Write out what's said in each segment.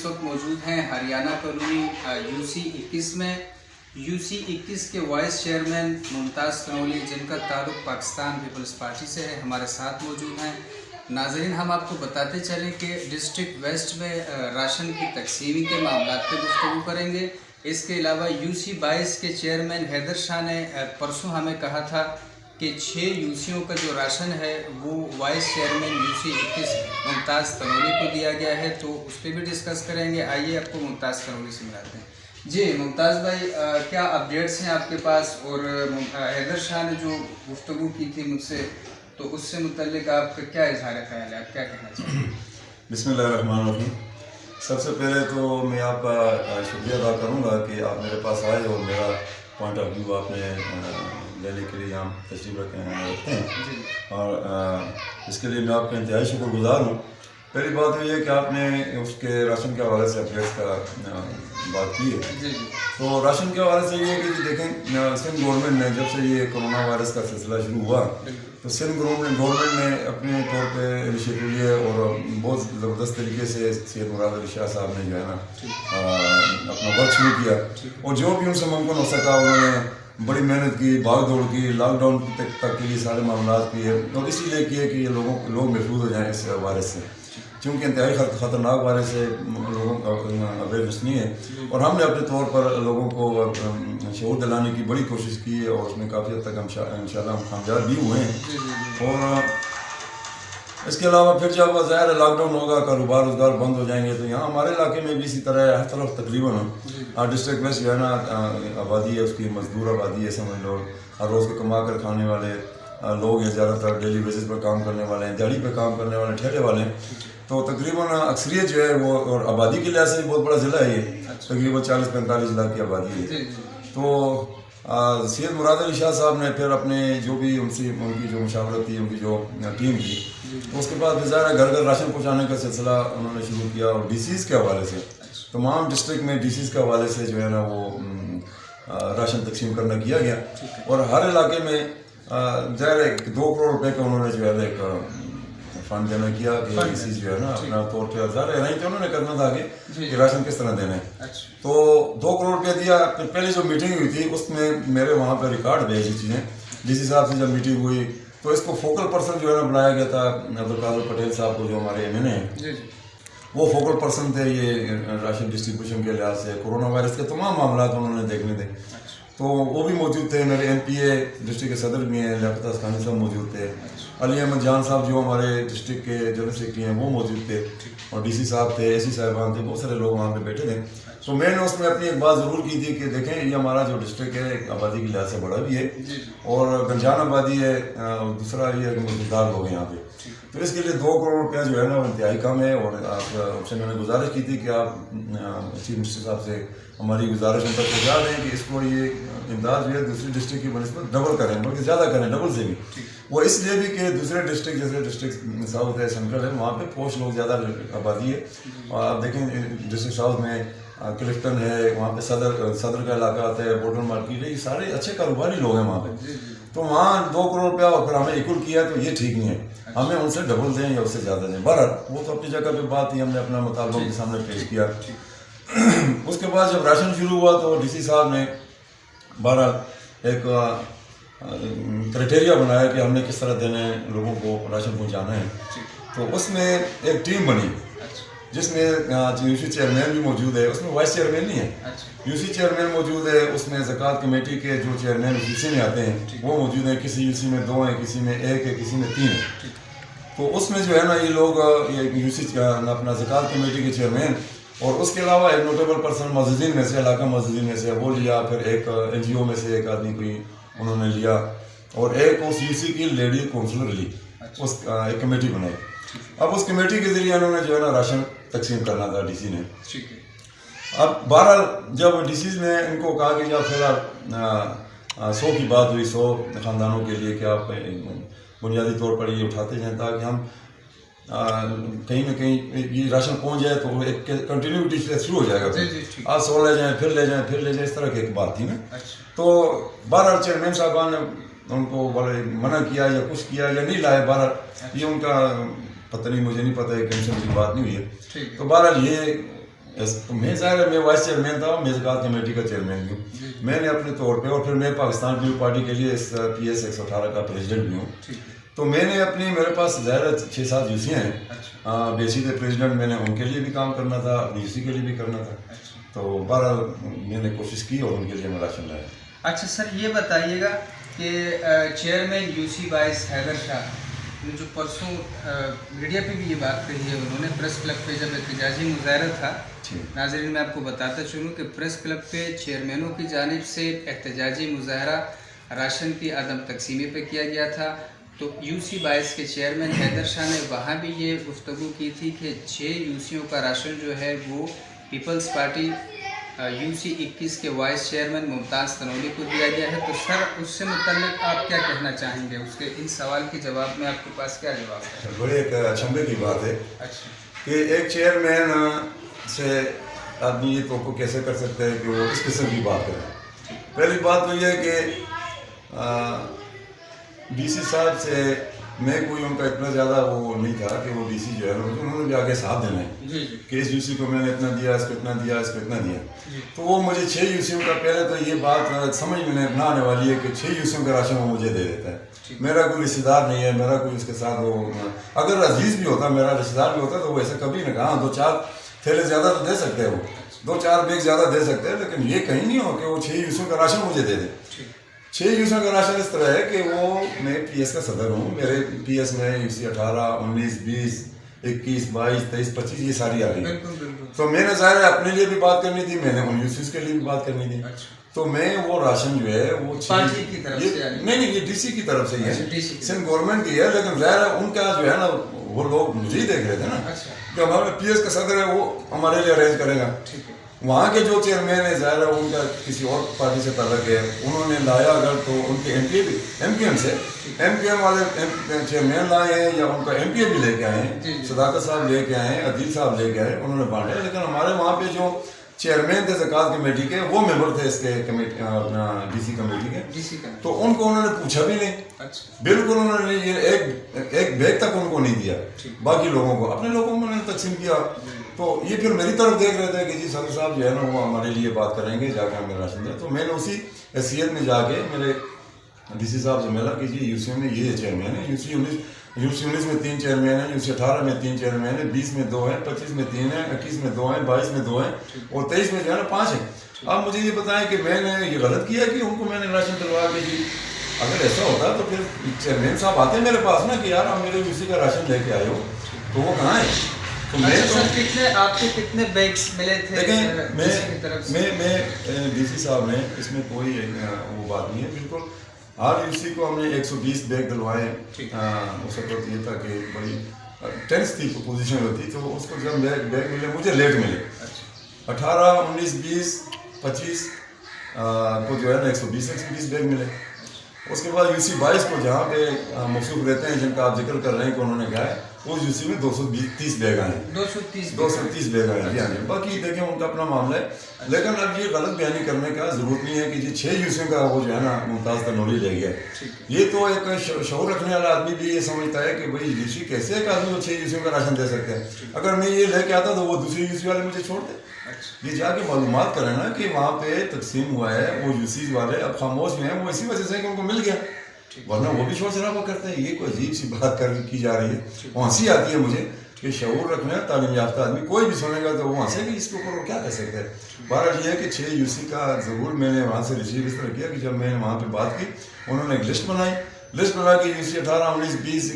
वक्त मौजूद हैं हरियाणा कॉलोनी यूसी 21 में। यूसी 21 के वाइस चेयरमैन मुमताज़ तनोली, जिनका ताल्लुक़ पाकिस्तान पीपल्स पार्टी से है, हमारे साथ मौजूद हैं। नाज़रीन, हम आपको बताते चलें कि डिस्ट्रिक्ट वेस्ट में राशन की तकसीमी के मामला पर गुफ्तगू करेंगे। इसके अलावा यूसी 22 के चेयरमैन हैदर शाह ने परसों हमें कहा था कि 6 यूसीओं का जो राशन है वो vice chairman UC 21 Mumtaz Tanoli को दिया गया है, तो उस पर भी डिस्कस करेंगे। आइए आपको मुमताज़ तनोली से मिलाते हैं। जी मुमताज़ भाई, क्या अपडेट्स हैं आपके पास? और हैदर शाह ने जो गुफ्तगू की थी मुझसे, तो उससे मुतल्लिक आपका क्या इजहार ख्याल है, आप क्या कहना चाहेंगे? बिस्मिल्लाहिर्रहमानिर्रहीम। सबसे पहले तो मैं आपका शुक्रिया अदा करूँगा कि आप मेरे पास आए और मेरा पॉइंट ऑफ व्यू आपने लेने के लिए यहाँ तशरीफ़ रखते हैं, और इसके लिए मैं आपका इंतहाई शुक्रगुज़ार हूँ। पहली बात तो ये है कि आपने उसके राशन के हवाले से अपडेट्स का बात की है। तो राशन के हवाले से ये है कि देखें, सिंध गवर्नमेंट ने जब से ये कोरोना वायरस का सिलसिला शुरू हुआ, तो सिंध गवर्नमेंट ने अपने तौर पे इनिशिएटिव लिए और बहुत ज़बरदस्त तरीके से सैयद मुराद अली शाह साहब ने जो है ना अपना वर्क शुरू किया, और जो भी उनसे मुमकिन हो सका उन्होंने बड़ी मेहनत की, भाग दौड़ की, लॉकडाउन तक के लिए सारे मामला किए, और इसीलिए किए कि ये लोग महफूज हो जाएँ इस वायरस से, क्योंकि इंतहाई ख़तरनाक वायरस से लोगों का अवेयरनेस नहीं है। और हमने अपने तौर पर लोगों को शऊर दिलाने की बड़ी कोशिश की है, और उसमें काफ़ी हद तक इंशाल्लाह हम कामयाब भी हुए हैं। और इसके अलावा फिर जब ज़ाहिर लॉकडाउन होगा, कारोबार रोज़गार बंद हो जाएंगे, तो यहाँ हमारे इलाके में भी इसी तरह हर तरफ तकरीबन डिस्ट्रिक्ट वेस्ट जो है ना आबादी है, उसकी मजदूर आबादी है, समझ लो, हर रोज़ के कमा कर खाने वाले लोग हैं, ज़्यादातर डेली बेसिस पर काम करने वाले हैं, दिहाड़ी पर काम करने वाले, ठेले वाले हैं। तो तकरीबन अक्सरियत जो है वो, और आबादी के लिहाज से बहुत बड़ा ज़िला है ये, तकरीबन 40-45 लाख की आबादी है। तो सैयद मुराद अली शाह साहब ने फिर अपने जो भी उनकी जो मुशावरत थी, उनकी जो टीम थी, तो उसके बाद ज़ाहिर घर घर राशन पहुँचाने का सिलसिला उन्होंने शुरू किया, और डीसीज़ के हवाले से तमाम डिस्ट्रिक्ट में डीसीज़ के हवाले से जो है ना वो राशन तकसीम करना किया गया, और हर इलाके में ज़ाहिर 2 करोड़ रुपए का उन्होंने जो है एक फंड जमा किया कि डीसी जो है ना अपना तौर पर ज़ाहिर अरेंज तो उन्होंने करना था कि राशन किस तरह देना है। तो 2 करोड़ रुपया दिया। पहले जो मीटिंग हुई थी उसमें मेरे वहाँ पर रिकॉर्ड भेजी चीज़ें, डीसी साहब से जब मीटिंग हुई तो इसको फोकल पर्सन जो है ना बनाया गया था अब्दुल कादिर पटेल साहब को, जो हमारे MNA हैं, वो फोकल पर्सन थे ये राशन डिस्ट्रीब्यूशन के लिहाज से। कोरोना वायरस के तमाम मामला उन्होंने देखने थे, तो वो भी मौजूद थे। मेरे MPA डिस्ट्रिक्ट के सदर भी हैं, लियाकत असखानी साहब मौजूद थे, अली अहमद जान साहब जो हमारे डिस्ट्रिक्ट के जनरल सेक्रेटरी हैं वो मौजूद थे, और DC साहब थे, AC साहिबान थे, बहुत सारे लोग वहाँ पे बैठे थे। तो मैंने उसमें अपनी एक बात ज़रूर की थी कि देखें, ये हमारा जो डिस्ट्रिक्ट है आबादी के लिहाज से बड़ा भी है, और गंजान आबादी है, दूसरा ये मजदूरदार लोग हैं यहाँ पे, तो इसके लिए 2 करोड़ रुपया जो है ना वो इंतहाई कम है। और आपसे मैंने गुजारिश की थी कि आप चीफ मिनिस्टर साहब से हमारी गुजारिश उन तक पहुँचा दें कि इसको ये इमदाद जो है दूसरी डिस्ट्रिक्ट की बनस्बत डबल करें, बल्कि ज़्यादा करें, डबल से भी। वो इसलिए भी कि दूसरे डिस्ट्रिक्ट जैसे डिस्ट्रिक्ट साउथ है, सेंट्रल है, वहाँ पे पोस्ट लोग ज़्यादा आबादी है। और आप देखें डिस्ट्रिक्ट साउथ में क्लिफ्टन है, वहाँ पे सदर का इलाका आता है, बोटन मार्केट है, ये सारे अच्छे कारोबारी लोग हैं वहाँ पे। तो वहाँ 2 करोड़ रुपया फिर हमें इक्वल किया, तो ये ठीक नहीं है, हमें उनसे डबल दें या उससे ज़्यादा दें। बहरहाल वो तो अपनी जगह पे बात थी, हमने अपना मुतालबा के सामने पेश किया। उसके बाद जब राशन शुरू हुआ तो DC साहब ने बहरहाल एक क्राइटेरिया बनाया कि हमने किस तरह देने लोगों को राशन पहुँचाना है। तो उसमें एक टीम बनी जिसमें यूसी चेयरमैन भी मौजूद है, उसमें वाइस चेयरमैन नहीं है, यूसी चेयरमैन मौजूद है, उसमें ज़कात कमेटी के जो चेयरमैन यूसी में आते हैं वो मौजूद हैं, किसी यूसी में 2 हैं, किसी में 1 है, किसी में 3 है। तो उसमें जो है ना ये लोग यूसी अपना ज़कात कमेटी के चेयरमैन, और उसके अलावा एक नोटेबल पर्सन मस्जिदीन में से, इलाका मस्जिदीन में से वो लिया, फिर एक NGO में से एक आदमी कोई उन्होंने लिया, और एक उस यूसी की लेडी काउंसलर ली, उस एक कमेटी बनाई। अब उस कमेटी के जरिए उन्होंने जो है ना राशन तकसीम करना था DC ने। अब बहरहाल जब DC ने इनको कहा कि जब फिलहाल 100 की बात हुई, 100 ख़ानदानों के लिए कि आप बुनियादी तौर पर ये उठाते जाएँ ताकि हम कहीं ना कहीं ये राशन पहुंच जाए, तो एक कंटिन्यूटी से शुरू हो जाएगा। आज 100 ले जाएँ, फिर ले जाएँ, फिर ले जाएँ, इस तरह की एक बात थी ना। तो बहरहाल चेयरमैन साहबान ने उनको बोले मना किया या कुछ किया या नहीं लाए, बहरहाल ये उनका पता नहीं, मुझे नहीं पता है, कमीशन की बात नहीं हुई है। तो बहरहाल ये میں ظاہر ہے میں وائس چیئرمین تھا, میں زکوٰۃ کمیٹی کا چیئرمین بھی ہوں. میں نے اپنے طور پہ, اور پھر میں پاکستان پیپل پارٹی کے لیے PS 118 کا پریزیڈنٹ بھی ہوں. تو میں نے اپنی, میرے پاس ظاہر 6-7 یوسیاں ہیں, بیسک پریزیڈنٹ میں نے ان کے لیے بھی کام کرنا تھا, اپنی یوسی کے لیے بھی کرنا تھا. تو بہرحال میں نے کوشش کی اور ان کے لیے میں راشن لایا. اچھا سر, یہ بتائیے گا کہ چیئرمین یوسی وائس حیدر شاہ نے جو پرسوں میڈیا پہ بھی یہ بات کہی ہے, انہوں نے پریس کلب پہ جب احتجاجی مظاہرہ تھا, ناظرین میں آپ کو بتاتا چلوں کہ پریس کلب پہ چیئرمینوں کی جانب سے احتجاجی مظاہرہ راشن کی عدم تقسیمی پہ کیا گیا تھا. تو یوسی وائس کے چیئرمین حیدر شاہ نے وہاں بھی یہ گفتگو کی تھی کہ 6 یوسیوں کا راشن جو ہے وہ پیپلز پارٹی یوسی 21 کے وائس چیئرمین ممتاز تنولی کو دیا گیا ہے. تو سر اس سے متعلق آپ کیا کہنا چاہیں گے, اس کے ان سوال کے جواب میں آپ کے پاس کیا جواب ہے؟ بڑے ایک اچنبے کی بات ہے. اچھا, کہ ایک چیئرمین سے آدمی یہ توقع کیسے کر سکتا ہے کہ وہ اس قسم کی بات کرے. پہلی بات تو یہ ہے کہ ڈی سی صاحب سے میں کوئی ان کا اتنا زیادہ وہ نہیں تھا کہ وہ ڈی سی جو ہے انہوں نے بھی آگے ساتھ دینا ہے کہ اس یوسی کو میں نے اتنا دیا, اس کو اتنا دیا, اس کو اتنا دیا. تو وہ مجھے 6 یوسیوں کا, پہلے تو یہ بات سمجھ میں نہ آنے والی ہے کہ 6 یوسیوں کا راشن وہ مجھے دے دیتا ہے. میرا کوئی رشتے دار نہیں ہے, میرا کوئی اس کے ساتھ وہ, اگر عزیز بھی ہوتا, میرا رشتے دار بھی ہوتا تو وہ ایسے کبھی نہ کہا 2-4 تھیلے زیادہ تو دے سکتے ہیں, وہ 2-4 بیگ زیادہ دے سکتے ہیں, لیکن یہ کہیں نہیں ہو کہ وہ 6 یوسیوں کا راشن مجھے دے دے. 6 یوسیوں کا راشن اس طرح ہے کہ وہ, میں PS کا صدر ہوں, میرے PS میں یوسی 18, 19, 20, 21, 22, 23, 25 یہ ساری آ رہی ہے. تو میں نے ظاہر ہے اپنے لیے بھی بات کرنی تھی, میں نے ان یوسیز کے لیے بھی بات کرنی تھی. تو میں وہ راشن جو ہے وہ پارٹی کی طرف سے, نہیں یہ ڈی سی کی طرف سے ہی ہے, سندھ گورنمنٹ کی ہے, لیکن ظاہر ہے ان کا جو ہے نا وہ لوگ مجھے ہی دیکھ رہے تھے نا, جو ہمارا PS کا صدر ہے وہ ہمارے لیے ارینج کرے گا. وہاں کے جو چیئرمین ہے ظاہر ہے ان کا کسی اور پارٹی سے تعلق ہے, انہوں نے لایا اگر تو ان کے MP بھی MQM سے, MQM والے چیئرمین لائے ہیں یا ان کا MP بھی لے کے آئے ہیں, صداقت صاحب لے کے آئے ہیں, عدیل صاحب لے کے آئے, انہوں نے بانٹے. لیکن ہمارے وہاں پہ جو چیئرمین تھے زکوٰۃ کمیٹی کے, وہ ممبر تھے اس کے کمیٹی, اپنا ڈی سی کمیٹی کے, تو ان کو انہوں نے پوچھا بھی نہیں. بالکل انہوں نے یہ ایک بیگ تک ان کو نہیں دیا, باقی لوگوں کو, اپنے لوگوں کو انہوں نے تقسیم کیا. تو یہ پھر میری طرف دیکھ رہے تھے کہ جی صدر صاحب جو ہے نا وہ ہمارے لیے بات کریں گے, جا کے ہمیں راشن دیں. تو میں نے اسی حیثیت میں جا کے میرے ڈی سی صاحب سے ملا کہ جی یوسی میں یہ چیئرمین ہے, یوسی 19 میں 3 چیئرمین ہیں, یوسی 18 میں 3 چیئرمین ہیں, 20 میں 2 ہیں, 25 میں 3 ہیں, 21 میں 2 ہیں, 22 میں 2 ہیں, اور 23 میں جو ہے نا 5 ہیں. آپ مجھے یہ بتائیں کہ میں نے یہ غلط کیا کہ ان کو میں نے راشن دلوا کے, جی اگر ایسا ہوتا تو پھر چیئرمین صاحب آتے میرے پاس نا کہ یار آپ میرے یوسی کا راشن لے کے آئے ہو, تو وہ کہاں ہے. تو میں آپ کے کتنے بیگس ملے تھے؟ میں ڈی سی صاحب نے اس میں کوئی وہ بات نہیں ہے, بالکل ہر یوسی کو ہم نے 120 بیگ دلوائے. اس وقت یہ تھا کہ بڑی ٹینس تھی پوزیشن ہوتی, تو اس کو جب بیگ ملے مجھے لیٹ ملے. 18, 19, 20, 25 کو جو ہے نا 120 بیگ ملے. اس کے بعد یوسی 22 کو جہاں پہ موصوف رہتے ہیں, جن کا آپ ذکر کر رہے ہیں کہ انہوں نے کہا ہے, اس یوسی میں 230 بیگ آئے ہیں. 230 بیگ آئے ہیں. باقی دیکھیں ان کا اپنا معاملہ ہے, لیکن اب یہ غلط بیانی کرنے کا ضرورت نہیں ہے کہ جی 6 یوسیوں کا وہ جو ہے نا ممتاز تنولی لے گیا. یہ تو ایک شعور رکھنے والا آدمی بھی یہ سمجھتا ہے کہ بھائی یوسی کیسے ایک آدمی کو 6 یوسیوں کا راشن دے سکتے ہیں. اگر میں یہ لے کے آتا تو وہ دوسری یوسی والے مجھے چھوڑ دے. یہ جا کے معلومات کریں نا کہ وہاں پہ تقسیم ہوا ہے, وہ یوسیز والے اب خاموش میں ہیں, وہ اسی وجہ سے کہ ان کو مل گیا, ورنہ وہ بھی شور شرابہ کرتے ہیں. یہ کوئی عجیب سی بات کی جا رہی ہے, ہنسی آتی ہے مجھے کہ شعور رکھنا ہے, تعلیم یافتہ آدمی کوئی بھی سنے گا تو وہ ہنسے گی, اس کے اوپر وہ کیا کر سکتے ہیں. بہرحال یہ ہے کہ 6 یوسی کا ضرور میں نے وہاں سے ریسیو اس طرح کیا کہ جب میں نے وہاں پہ بات کی, انہوں نے ایک لسٹ بنا کے یوسی 18, 19, 20,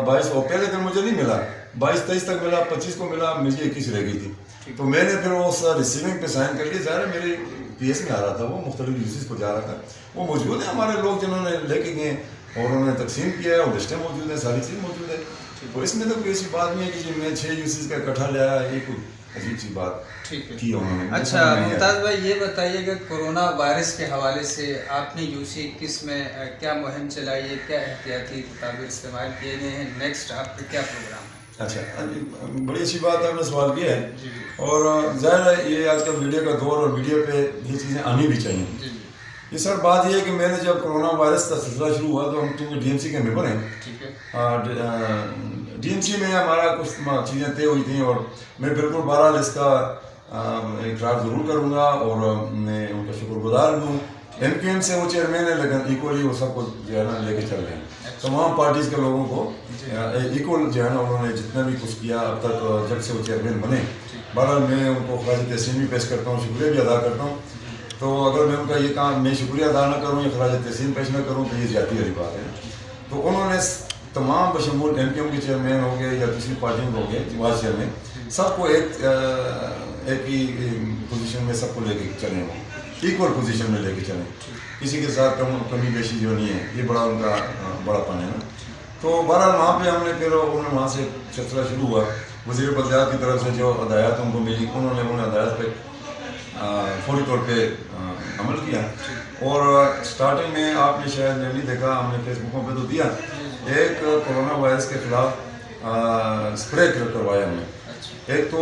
22 اور پہلے دن مجھے نہیں ملا, 22, 23 تک ملا, 25 کو ملا, مجھے 21 رہ گئی تھی. تو میں نے پھر وہ ریسیونگ پہ سائن کر کے, ظاہر میرے PS میں آ رہا تھا, وہ مختلف یوسیز کو جا رہا تھا, وہ موجود ہیں ہمارے لوگ جنہوں نے لے کے گئے اور انہوں نے تقسیم کیا ہے, اور لسٹیں موجود ہیں, ساری چیز موجود ہے. تو اس میں تو کوئی ایسی بات نہیں ہے کہ جی میں 6 یوسیز کا اکٹھا لے آیا, یہ کوئی عجیب سی بات کی انہوں نے. اچھا ممتاز بھائی, یہ بتائیے کہ کورونا وائرس کے حوالے سے آپ نے یوسی 21 میں کیا مہم چلائی ہے, کیا احتیاطی تدابیر استعمال کیے گئے ہیں, نیکسٹ آپ کا کیا پروگرام ہے؟ اچھا, بڑی اچھی بات آپ نے سوال کیا ہے, اور ظاہر ہے یہ آج کل میڈیا کا دور, اور میڈیا پہ یہ چیزیں آنی بھی چاہیے. یہ سر بات یہ ہے کہ میں نے جب کورونا وائرس کا سلسلہ شروع ہوا تو ہم کیونکہ DMC کے ممبر ہیں, DMC میں ہمارا کچھ چیزیں طے ہوئی تھیں, اور میں بالکل بہرحال اس کا इकरार ज़रूर करूँगा और मैं उनका शुक्रगुजार भी हूँ। MQM से वो चेयरमैन है, लेकिन इक्वली वो सबको जो है ना लेके चल रहे हैं, तमाम पार्टीज़ के लोगों को इक्वल जो है ना उन्होंने जितना भी कुछ किया अब तक जब से वो चेयरमैन बने। बहरहाल मैं उनको खराज तहसीन भी पेश करता हूँ, शुक्रिया भी अदा करता हूँ। तो अगर मैं उनका ये काम मैं शुक्रिया अदा न करूँ या खराज तहसीन पेश न करूँ तो ये ज़्यादती वाली बात है। तो उन्होंने तमाम बशमूल MQM के चेयरमैन हो गए या दूसरी पार्टियों हो गए वाइस चेयरमैन, सबको एक ही पोजीशन में सबको लेके चले, वो इक्वल पोजीशन में लेके चलें, किसी के साथ कमी बेशी जो नहीं है। ये बड़ा उनका बड़ापन है ना। तो बहरहाल वहाँ पे हमने फिर उन्होंने वहाँ से सिलसिला शुरू हुआ। वज़ीर बल्दियात की तरफ से जो हदायत उनको मिली, उन्होंने उन हदायत पे फौरी तौर पे अमल किया। और स्टार्टिंग में आपने शायद नहीं देखा, हमने फेसबुकों पे तो दिया, एक कोरोना वायरस के खिलाफ स्प्रे करवाया हमने। एक तो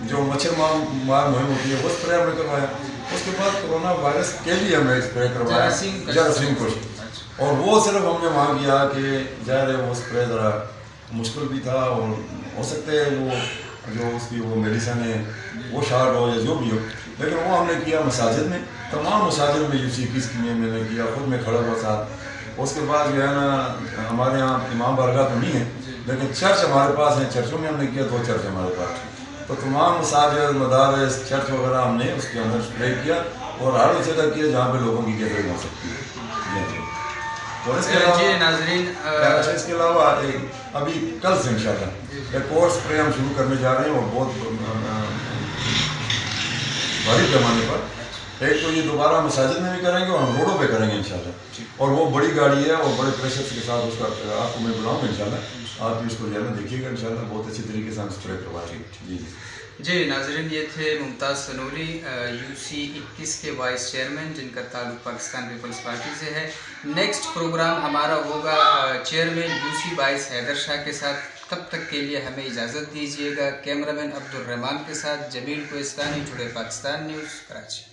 जो मच्छर मार मुहिम होती है वो स्प्रे हमने करवाया। उसके बाद कोरोना वायरस के लिए हमने स्प्रे करवाया जरासीम कुश, और वो सिर्फ हमने वहाँ किया कि ज़ाहिर है वो स्प्रे ज़रा मुश्किल भी था और हो सकता है वो जो उसकी वो मेडिसन है वो शार्ट हो या जो भी हो, लेकिन वो हमने किया मसाजिद में, तमाम मसाजिद में UC 21 की मैंने किया, खुद में खड़ा हुआ साथ। उसके बाद जो है ना हमारे यहाँ इमाम बारगाह तो नहीं है, लेकिन चर्च हमारे पास है, चर्चों में हमने किया, 2 चर्च हमारे पास। तो तमाम मसाजिद, मदारस, चर्च वगैरह हमने उसके अंदर स्प्रे किया और हर उस जगह किया जहाँ पे लोगों की गैदरिंग हो सकती है। और इसके अलावा अभी कल से इंशाल्लाह एक और स्प्रे हम शुरू करने जा रहे हैं, और बहुत भारी पैमाने पर। एक तो ये दोबारा मसाजिद में भी करेंगे और हम रोडों पे करेंगे इंशाल्लाह, और वो बड़ी गाड़ी है और बड़े प्रेशर के साथ उसका आपको मैं बुलाऊँगा इंशाल्लाह, आप भी उसको ध्यान में देखिएगा इंशाल्लाह, बहुत अच्छी तरीके से हम स्प्रे करवाएंगे। जी नाज़रीन, ये थे मुमताज़ सनोली UC 21 के वाइस चेयरमैन, जिनका ताल्लुक़ पाकिस्तान पीपल्स पार्टी से है। नेक्स्ट प्रोग्राम हमारा होगा चेयरमैन UC 22 हैदर शाह के साथ। तब तक के लिए हमें इजाज़त दीजिएगा। कैमरामैन अब्दुल रहमान के साथ जमील कोइस्तानी, जुड़े पाकिस्तान न्यूज़, कराची।